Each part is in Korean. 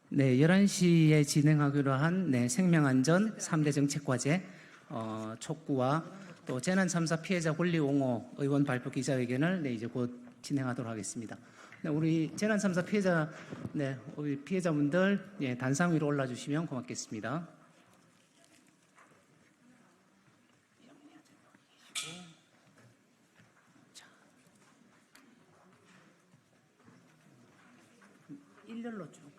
네, 11시에 진행하기로 한 생명안전 3대 정책과제 촉구와 또 재난참사 피해자 권리 옹호 의원 발표 기자회견을 이제 곧 진행하도록 하겠습니다. 네, 우리 재난참사 피해자 우리 피해자분들 단상 위로 올라주시면 고맙겠습니다. 일렬로 쭉.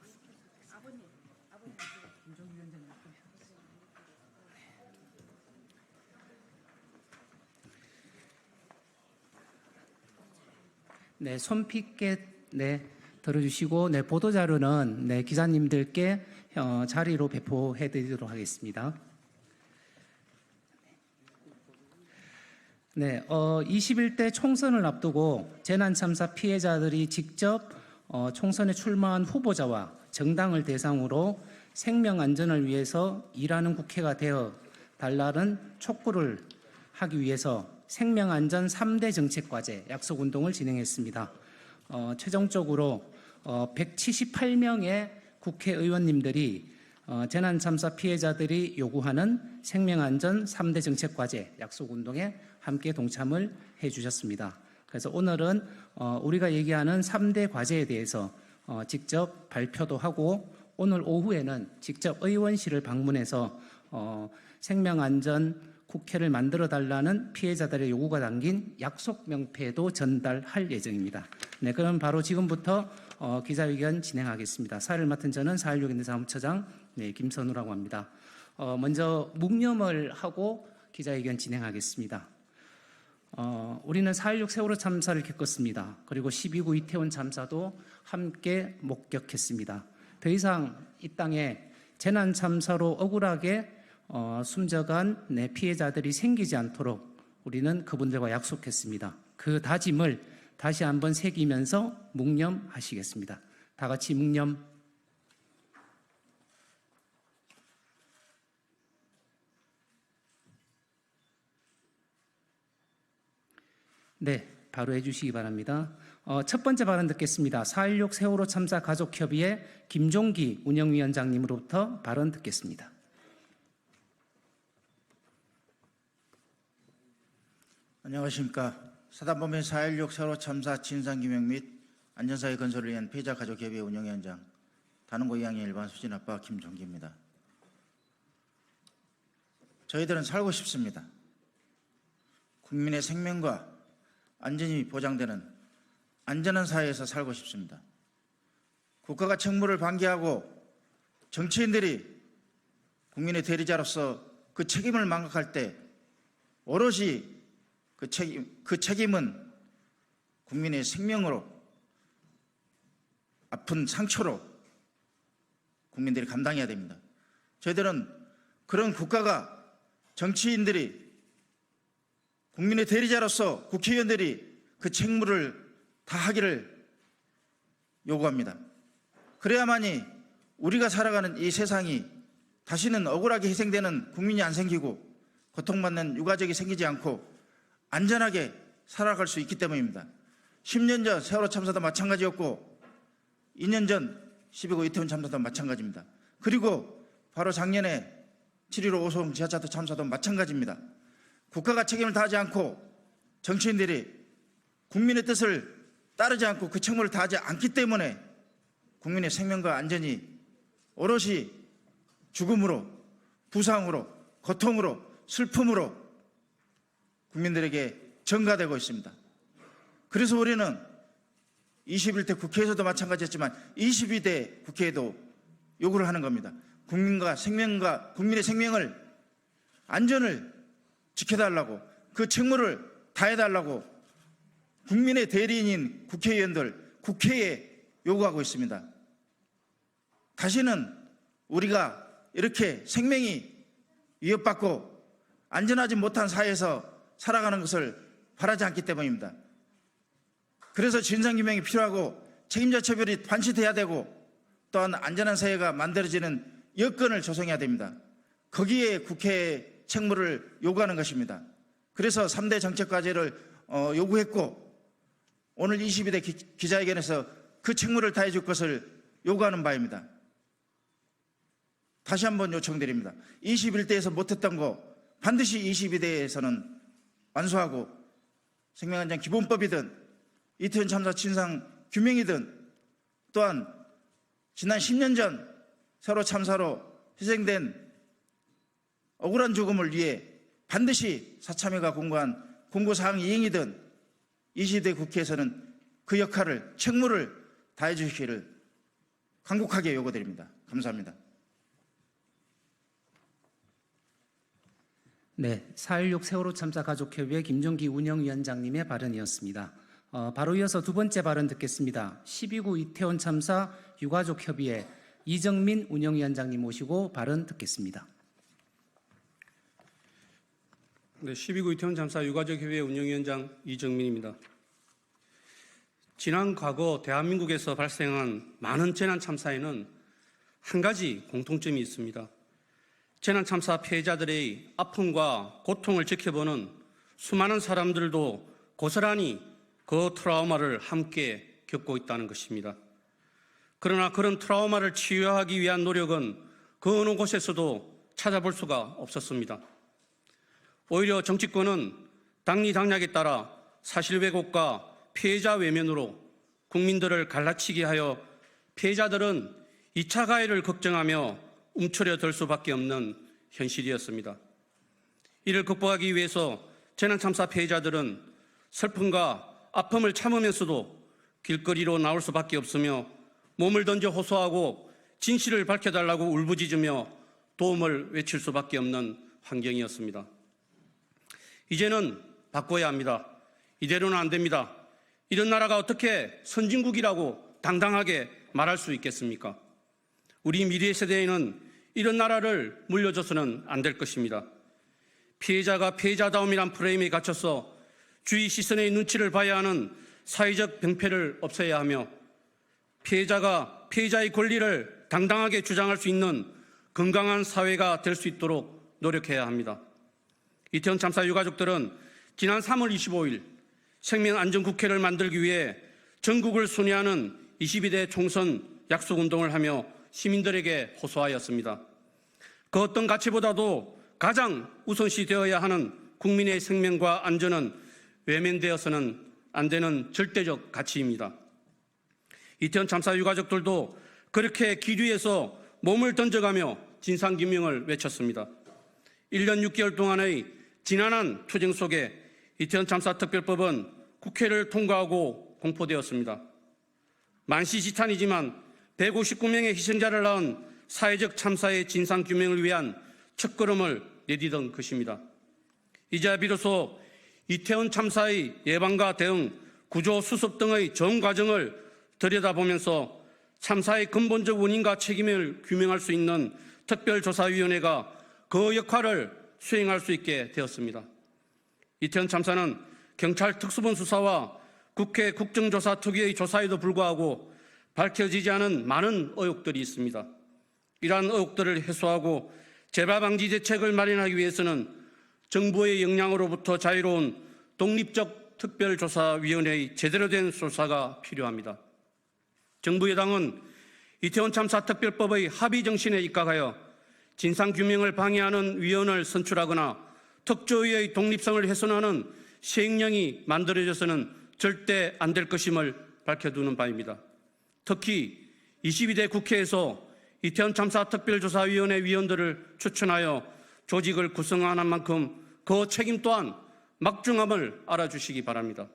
네, 손쉽게 들어주시고 보도 자료는 기자님들께 자리로 배포해 드리도록 하겠습니다. 21대 총선을 앞두고 재난참사 피해자들이 직접 총선에 출마한 후보자와 정당을 대상으로 생명 안전을 위해서 일하는 국회가 되어 달라는 촉구를 하기 위해서 생명안전 3대 정책과제 약속운동을 진행했습니다. 최종적으로 178명의 국회의원님들이 재난참사 피해자들이 요구하는 생명안전 3대 정책과제 약속운동에 함께 동참을 해주셨습니다. 그래서 오늘은 우리가 얘기하는 3대 과제에 대해서 직접 발표도 하고 오늘 오후에는 직접 의원실을 방문해서 생명안전 국회를 만들어 달라는 피해자들의 요구가 담긴 약속 명패도 전달할 예정입니다. 그럼 바로 지금부터 기자회견 진행하겠습니다. 사회를 맡은 저는 4.16 현대사무처장 김선우라고 합니다. 먼저 묵념을 하고 기자회견 진행하겠습니다. 우리는 4.16 세월호 참사를 겪었습니다. 그리고 12구 이태원 참사도 함께 목격했습니다. 더 이상 이 땅에 재난 참사로 억울하게 숨져간 피해자들이 생기지 않도록 우리는 그분들과 약속했습니다. 그 다짐을 다시 한번 새기면서 묵념하시겠습니다. 다 같이 묵념. 네, 바로 해주시기 바랍니다. 첫 번째 발언 듣겠습니다. 4.16 세월호 참사 가족협의회 김종기 운영위원장님으로부터 발언 듣겠습니다. 안녕하십니까. 사단법인 4.16 세월호 참사 진상규명 및 안전사회 건설을 위한 피해자 가족협의회 운영위원장 단원고 2학년 일반 수진 아빠 김종기입니다. 저희들은 살고 싶습니다. 국민의 생명과 안전이 보장되는 안전한 사회에서 살고 싶습니다. 국가가 책무를 방기하고 정치인들이 국민의 대리자로서 그 책임을 망각할 때 오롯이 그 책임은 국민의 생명으로 아픈 상처로 국민들이 감당해야 됩니다. 저희들은 그런 국가가 정치인들이 국민의 대리자로서 국회의원들이 그 책무를 다하기를 요구합니다. 그래야만이 우리가 살아가는 이 세상이 다시는 억울하게 희생되는 국민이 안 생기고 고통받는 유가족이 생기지 않고 안전하게 살아갈 수 있기 때문입니다. 10년 전 세월호 참사도 마찬가지였고 2년 전 12구 이태원 참사도 마찬가지입니다. 그리고 바로 작년에 7.15 오송 지하차도 참사도 마찬가지입니다. 국가가 책임을 다하지 않고 정치인들이 국민의 뜻을 따르지 않고 그 책무를 다하지 않기 때문에 국민의 생명과 안전이 오롯이 죽음으로, 부상으로, 고통으로, 슬픔으로 국민들에게 전가되고 있습니다. 그래서 우리는 21대 국회에서도 마찬가지였지만 22대 국회에도 요구를 하는 겁니다. 국민의 생명을 안전을 지켜달라고 그 책무를 다해달라고 국민의 대리인인 국회의원들 국회에 요구하고 있습니다. 다시는 우리가 이렇게 생명이 위협받고 안전하지 못한 사회에서 살아가는 것을 바라지 않기 때문입니다. 그래서 진상규명이 필요하고 책임자 처벌이 반드시 해야 되고 또한 안전한 사회가 만들어지는 여건을 조성해야 됩니다. 거기에 국회의 책무를 요구하는 것입니다. 그래서 3대 정책과제를 요구했고 오늘 22대 기자회견에서 그 책무를 다해 줄 것을 요구하는 바입니다. 다시 한번 요청드립니다. 21대에서 못했던 거 반드시 22대에서는 완수하고 생명안전 기본법이든 이태원 참사 진상 규명이든 또한 지난 10년 전 세월호 참사로 희생된 억울한 죽음을 위해 반드시 사참위가 공고한 공고사항 이행이든 20대 국회에서는 그 역할을 책무를 다해 주시기를 간곡하게 요구드립니다. 감사합니다. 네, 4.16 세월호 참사 가족협의회 김종기 운영위원장님의 발언이었습니다. 바로 이어서 두 번째 발언 듣겠습니다. 12구 이태원 참사 유가족협의회 이정민 운영위원장님 모시고 발언 듣겠습니다. 네, 12구 이태원 참사 유가족협의회 운영위원장 이정민입니다. 지난 과거 대한민국에서 발생한 많은 재난 참사에는 한 가지 공통점이 있습니다. 재난 참사 피해자들의 아픔과 고통을 지켜보는 수많은 사람들도 고스란히 그 트라우마를 함께 겪고 있다는 것입니다. 그러나 그런 트라우마를 치유하기 위한 노력은 그 어느 곳에서도 찾아볼 수가 없었습니다. 오히려 정치권은 당리당략에 따라 사실 왜곡과 피해자 외면으로 국민들을 갈라치게 하여 피해자들은 2차 가해를 걱정하며 움츠려들 수밖에 없는 현실이었습니다. 이를 극복하기 위해서 재난참사 피해자들은 슬픔과 아픔을 참으면서도 길거리로 나올 수밖에 없으며 몸을 던져 호소하고 진실을 밝혀달라고 울부짖으며 도움을 외칠 수밖에 없는 환경이었습니다. 이제는 바꿔야 합니다. 이대로는 안 됩니다. 이런 나라가 어떻게 선진국이라고 당당하게 말할 수 있겠습니까? 우리 미래 세대에는 이런 나라를 물려줘서는 안 될 것입니다. 피해자가 피해자다움이란 프레임에 갇혀서 주위 시선의 눈치를 봐야 하는 사회적 병폐를 없애야 하며 피해자가 피해자의 권리를 당당하게 주장할 수 있는 건강한 사회가 될 수 있도록 노력해야 합니다. 이태원 참사 유가족들은 지난 3월 25일 생명안전국회를 만들기 위해 전국을 순회하는 22대 총선 약속운동을 하며 시민들에게 호소하였습니다. 그 어떤 가치보다도 가장 우선시 되어야 하는 국민의 생명과 안전은 외면되어서는 안 되는 절대적 가치입니다. 이태원 참사 유가족들도 그렇게 길 위에서 몸을 던져가며 진상규명을 외쳤습니다. 1년 6개월 동안의 지난한 투쟁 속에 이태원 참사 특별법은 국회를 통과하고 공포되었습니다. 만시지탄이지만 159명의 희생자를 낳은 사회적 참사의 진상규명을 위한 첫걸음을 내디딘 것입니다. 이제 비로소 이태원 참사의 예방과 대응, 구조 수습 등의 전 과정을 들여다보면서 참사의 근본적 원인과 책임을 규명할 수 있는 특별조사위원회가 그 역할을 수행할 수 있게 되었습니다. 이태원 참사는 경찰 특수본 수사와 국회 국정조사 특유의 조사에도 불구하고 밝혀지지 않은 많은 의혹들이 있습니다. 이러한 의혹들을 해소하고 재발 방지 대책을 마련하기 위해서는 정부의 역량으로부터 자유로운 독립적 특별조사위원회의 제대로 된 조사가 필요합니다. 정부 여당은 이태원 참사 특별법의 합의 정신에 입각하여 진상규명을 방해하는 위원을 선출하거나 특조위의 독립성을 훼손하는 시행령이 만들어져서는 절대 안 될 것임을 밝혀두는 바입니다. 특히 22대 국회에서 이태원 참사 특별조사위원회 위원들을 추천하여 조직을 구성하는 만큼 그 책임 또한 막중함을 알아주시기 바랍니다.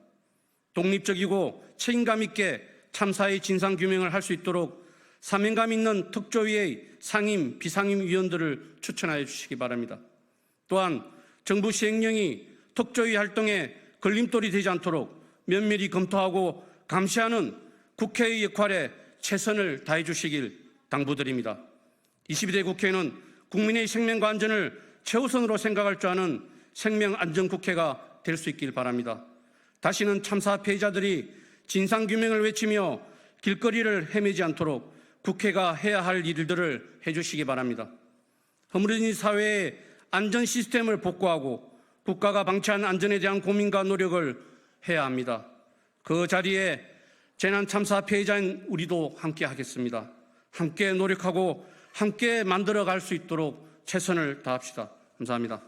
독립적이고 책임감 있게 참사의 진상규명을 할 수 있도록 사명감 있는 특조위의 상임, 비상임 위원들을 추천하여 주시기 바랍니다. 또한 정부 시행령이 특조위 활동에 걸림돌이 되지 않도록 면밀히 검토하고 감시하는 국회의 역할에 최선을 다해 주시길 당부드립니다. 22대 국회는 국민의 생명과 안전을 최우선으로 생각할 줄 아는 생명안전국회가 될 수 있길 바랍니다. 다시는 참사 피해자들이 진상규명을 외치며 길거리를 헤매지 않도록 국회가 해야 할 일들을 해주시기 바랍니다. 허물어진 사회의 안전 시스템을 복구하고 국가가 방치한 안전에 대한 고민과 노력을 해야 합니다. 그 자리에 재난 참사 피해자인 우리도 함께 하겠습니다. 함께 노력하고 함께 만들어갈 수 있도록 최선을 다합시다. 감사합니다.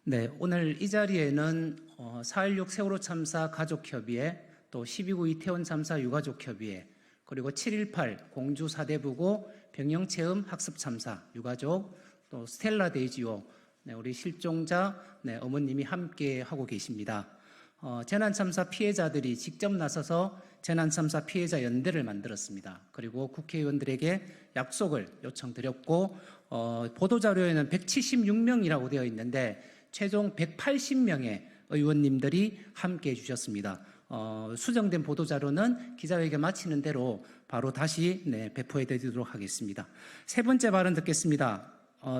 네, 오늘 이 자리에는 4.16 세월호 참사 가족협의회, 또 12.9 이태원 참사 유가족협의회, 그리고 7.18 공주 사대부고 병영체험 학습 참사 유가족, 또 스텔라 데이지오, 네, 우리 실종자 어머님이 함께 하고 계십니다. 재난참사 피해자들이 직접 나서서 재난참사 피해자 연대를 만들었습니다. 그리고 국회의원들에게 약속을 요청드렸고 보도자료에는 176명이라고 되어 있는데 최종 180명의 의원님들이 함께해 주셨습니다. 수정된 보도자료는 기자회견 마치는 대로 바로 다시 배포해 드리도록 하겠습니다. 세 번째 발언 듣겠습니다.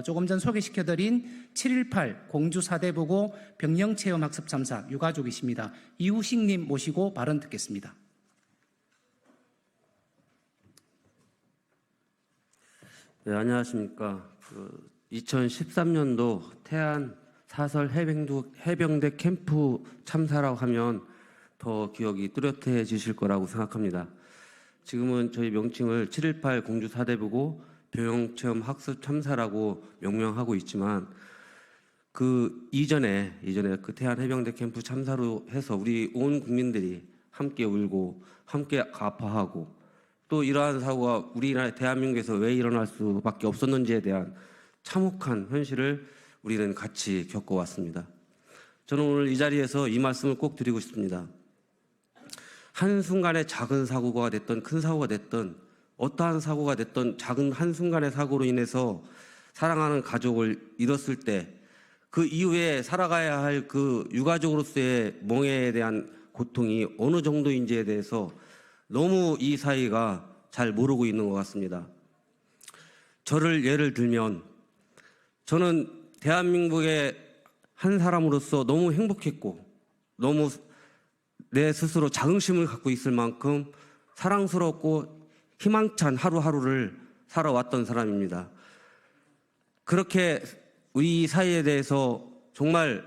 조금 전 소개시켜드린 7.18 공주 사대부고 병영체험 학습 참사 유가족이십니다. 이우식님 모시고 발언 듣겠습니다. 네, 안녕하십니까. 2013년도 태안 사설 해병대 캠프 참사라고 하면 더 기억이 뚜렷해지실 거라고 생각합니다. 지금은 저희 명칭을 7.18 공주 사대부고 병영체험 학습 참사라고 명명하고 있지만 그 이전에 그 태안 해병대 캠프 참사로 해서 우리 온 국민들이 함께 울고 함께 아파하고 또 이러한 사고가 우리나라 대한민국에서 왜 일어날 수밖에 없었는지에 대한 참혹한 현실을 우리는 같이 겪어왔습니다. 저는 오늘 이 자리에서 이 말씀을 꼭 드리고 싶습니다. 한순간의 작은 사고가 됐던 큰 사고가 됐던 어떠한 사고가 됐던 작은 한순간의 사고로 인해서 사랑하는 가족을 잃었을 때 그 이후에 살아가야 할 그 유가족으로서의 멍해에 대한 고통이 어느 정도인지에 대해서 너무 이 사이가 잘 모르고 있는 것 같습니다. 저를 예를 들면 저는 대한민국의 한 사람으로서 너무 행복했고 너무 내 스스로 자긍심을 갖고 있을 만큼 사랑스럽고 희망찬 하루하루를 살아왔던 사람입니다. 그렇게 우리 사이에 대해서 정말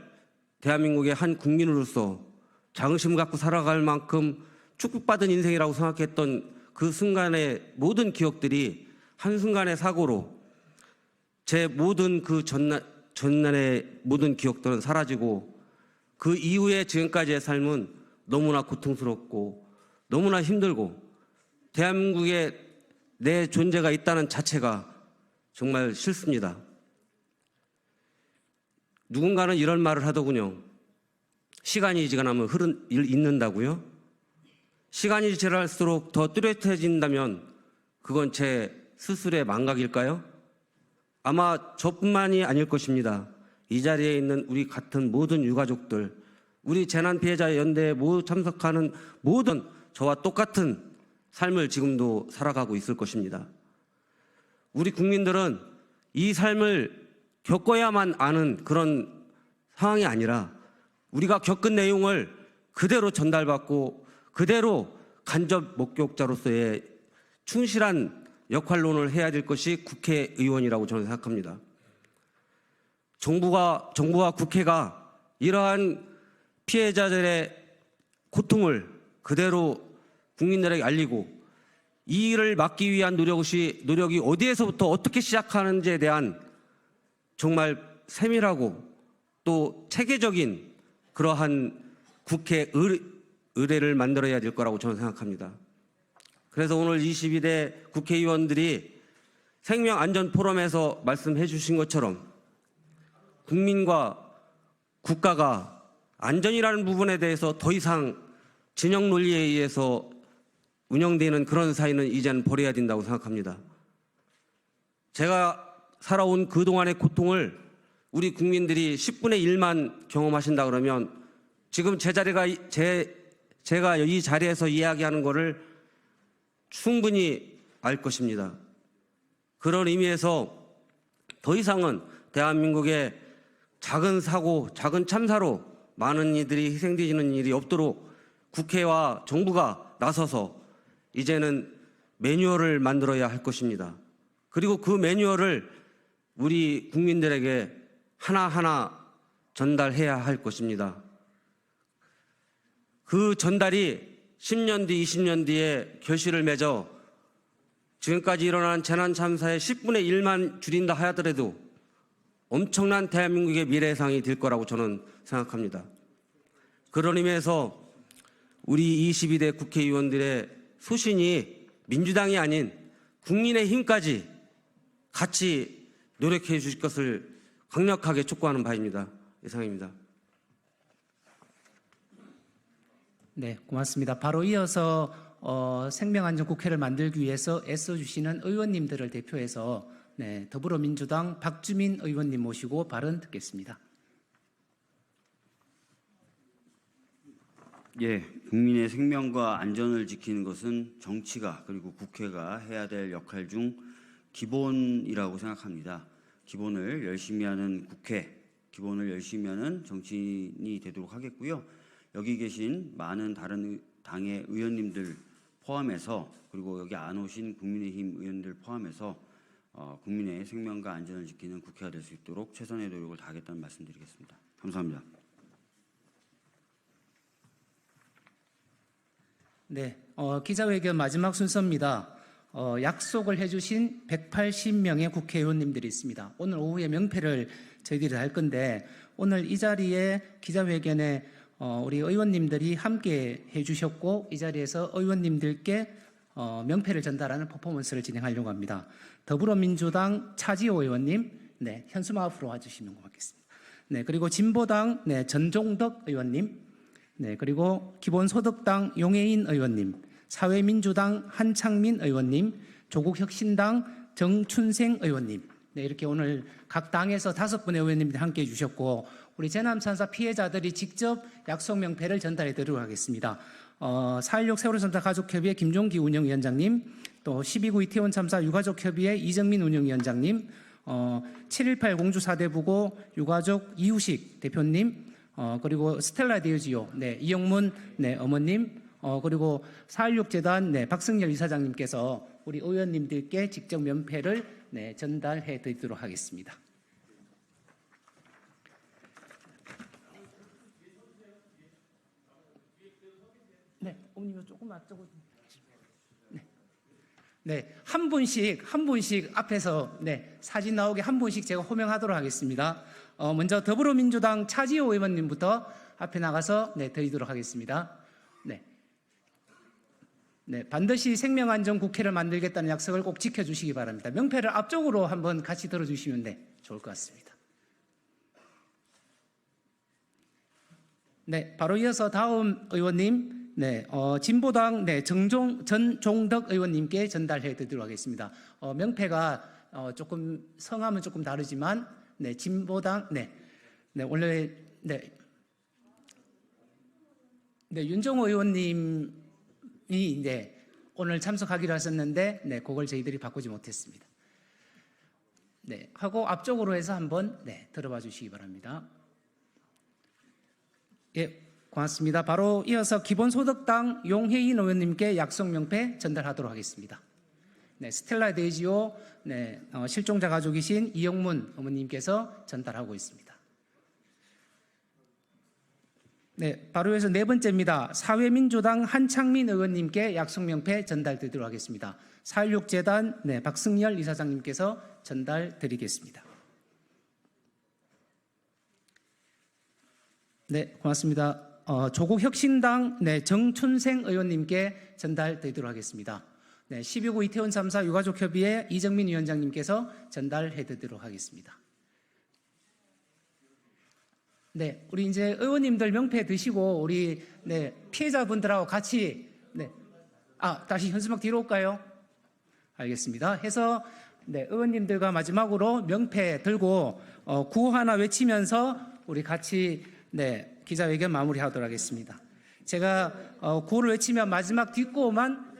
대한민국의 한 국민으로서 자긍심 갖고 살아갈 만큼 축복받은 인생이라고 생각했던 그 순간의 모든 기억들이 한순간의 사고로 제 모든 그 전날의 모든 기억들은 사라지고 그 이후에 지금까지의 삶은 너무나 고통스럽고 너무나 힘들고 대한민국에 내 존재가 있다는 자체가 정말 싫습니다. 누군가는 이런 말을 하더군요. 시간이 지나면 잊는다고요? 시간이 지날수록 더 뚜렷해진다면 그건 제 스스로의 망각일까요? 아마 저뿐만이 아닐 것입니다. 이 자리에 있는 우리 같은 모든 유가족들, 우리 재난피해자 연대에 모두 참석하는 모든 저와 똑같은 삶을 지금도 살아가고 있을 것입니다. 우리 국민들은 이 삶을 겪어야만 아는 그런 상황이 아니라 우리가 겪은 내용을 그대로 전달받고 그대로 간접 목격자로서의 충실한 역할론을 해야 될 것이 국회의원이라고 저는 생각합니다. 정부와 국회가 이러한 피해자들의 고통을 그대로 국민들에게 알리고 이 일을 막기 위한 노력이 어디에서부터 어떻게 시작하는지에 대한 정말 세밀하고 또 체계적인 그러한 국회 의례를 만들어야 될 거라고 저는 생각합니다. 그래서 오늘 22대 국회의원들이 생명안전포럼에서 말씀해 주신 것처럼 국민과 국가가 안전이라는 부분에 대해서 더 이상 진영 논리에 의해서 운영되는 그런 사이는 이제는 버려야 된다고 생각합니다. 제가 살아온 그동안의 고통을 우리 국민들이 10분의 1만 경험하신다 그러면 지금 제가 이 자리에서 이야기하는 거를 충분히 알 것입니다. 그런 의미에서 더 이상은 대한민국의 작은 사고, 작은 참사로 많은 이들이 희생되는 일이 없도록 국회와 정부가 나서서 이제는 매뉴얼을 만들어야 할 것입니다. 그리고 그 매뉴얼을 우리 국민들에게 하나하나 전달해야 할 것입니다. 그 전달이 10년 뒤, 20년 뒤에 결실을 맺어 지금까지 일어난 재난 참사의 10분의 1만 줄인다 하더라도 엄청난 대한민국의 미래상이 될 거라고 저는 생각합니다. 그런 의미에서 우리 22대 국회의원들의 소신이 민주당이 아닌 국민의힘까지 같이 노력해 주실 것을 강력하게 촉구하는 바입니다. 이상입니다. 네, 고맙습니다. 바로 이어서 생명안전국회를 만들기 위해서 애써주시는 의원님들을 대표해서 네, 더불어민주당 박주민 의원님 모시고 발언 듣겠습니다. 예, 국민의 생명과 안전을 지키는 것은 정치가 그리고 국회가 해야 될 역할 중 기본이라고 생각합니다. 기본을 열심히 하는 국회, 기본을 열심히 하는 정치인이 되도록 하겠고요. 여기 계신 많은 다른 당의 의원님들 포함해서 그리고 여기 안 오신 국민의힘 의원들 포함해서 국민의 생명과 안전을 지키는 국회가 될 수 있도록 최선의 노력을 다하겠다는 말씀드리겠습니다. 감사합니다. 네, 기자회견 마지막 순서입니다. 약속을 해주신 180명의 국회의원님들이 있습니다. 오늘 오후에 명패를 저희들이 할 건데 오늘 이 자리에 기자회견에 우리 의원님들이 함께 해주셨고 이 자리에서 의원님들께 명패를 전달하는 퍼포먼스를 진행하려고 합니다. 더불어민주당 차지호 의원님, 네, 현수막 앞으로 와주시면 고맙겠습니다. 네, 그리고 진보당 네, 전종덕 의원님, 네, 그리고 기본소득당 용해인 의원님, 사회민주당 한창민 의원님, 조국혁신당 정춘생 의원님, 네, 이렇게 오늘 각 당에서 5분의 의원님들이 함께해 주셨고 우리 재난참사 피해자들이 직접 약속 명패를 전달해 드리도록 하겠습니다. 4.16 세월호 참사 가족협의회 김종기 운영위원장님, 또 12.9 이태원 참사 유가족협의회 이정민 운영위원장님, 7.18 공주 사대부고 유가족 이우식 대표님, 그리고 스텔라 디오지오 네, 이영문 네, 어머님, 그리고 4.16 재단 네, 박승열 이사장님께서 우리 의원님들께 직접 명패를 네, 전달해 드리도록 하겠습니다. 네, 어머님 조금만 앞쪽으로. 네, 한 분씩 앞에서 네, 사진 나오게 한 분씩 제가 호명하도록 하겠습니다. 먼저 더불어민주당 차지호 의원님부터 앞에 나가서 네, 드리도록 하겠습니다. 네. 네, 반드시 생명안전국회를 만들겠다는 약속을 꼭 지켜주시기 바랍니다. 명패를 앞쪽으로 한번 같이 들어주시면 네, 좋을 것 같습니다. 네, 바로 이어서 다음 의원님, 네, 진보당 네, 전종덕 의원님께 전달해 드리도록 하겠습니다. 명패가 조금 성함은 조금 다르지만, 네, 진보당, 네, 원래 네, 윤정호 의원님이 네, 오늘 참석하기로 하셨는데, 네, 그걸 저희들이 바꾸지 못했습니다. 네, 하고 앞쪽으로 해서 한번 네, 들어봐 주시기 바랍니다. 예, 고맙습니다. 바로 이어서 기본소득당 용혜인 의원님께 약속 명패 전달하도록 하겠습니다. 네, 스텔라 데이지오 네, 실종자 가족이신 이영문 어머님께서 전달하고 있습니다. 네, 바로 이어서 네 번째입니다. 사회민주당 한창민 의원님께 약속 명패 전달드리도록 하겠습니다. 4.16 재단 네, 박승열 이사장님께서 전달드리겠습니다. 네, 고맙습니다. 조국혁신당 네, 정춘생 의원님께 전달드리도록 하겠습니다. 네, 12.9 이태원 참사 유가족협의회 이정민 위원장님께서 전달해드리도록 하겠습니다. 네, 우리 이제 의원님들 명패 드시고 우리 네, 피해자분들하고 같이 네, 다시 현수막 뒤로 올까요? 알겠습니다. 해서 네, 의원님들과 마지막으로 명패 들고 구호 하나 외치면서 우리 같이 네, 기자회견 마무리하도록 하겠습니다. 제가 구호를 외치면 마지막 뒷구호만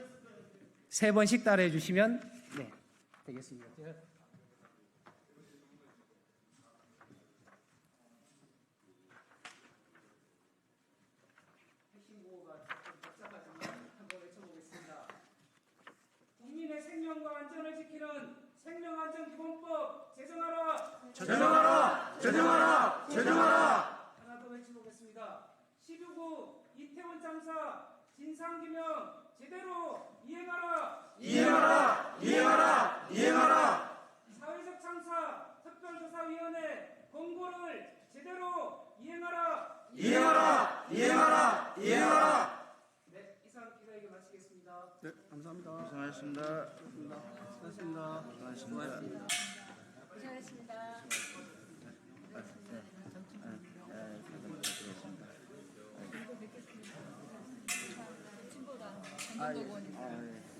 3번씩 따라해 주시면 네, 되겠습니다. 국민의 생명과 안전을 지키는 생명안전기본법 제정하라! 제정하라! 제정하라! 제정하라! 하나 더 외쳐보겠습니다. 12구 이태원 참사 진상규명 제대로 이행하라. 이행하라. 사회적 참사 특별조사위원회 공고를 제대로 이행하라. 네, 이상 기자회견 마치겠습니다. 네, 감사합니다. 고생하셨습니다. 수고하셨습니다. 고생하셨습니다. 고생하셨습니다. 진보당 전동덕원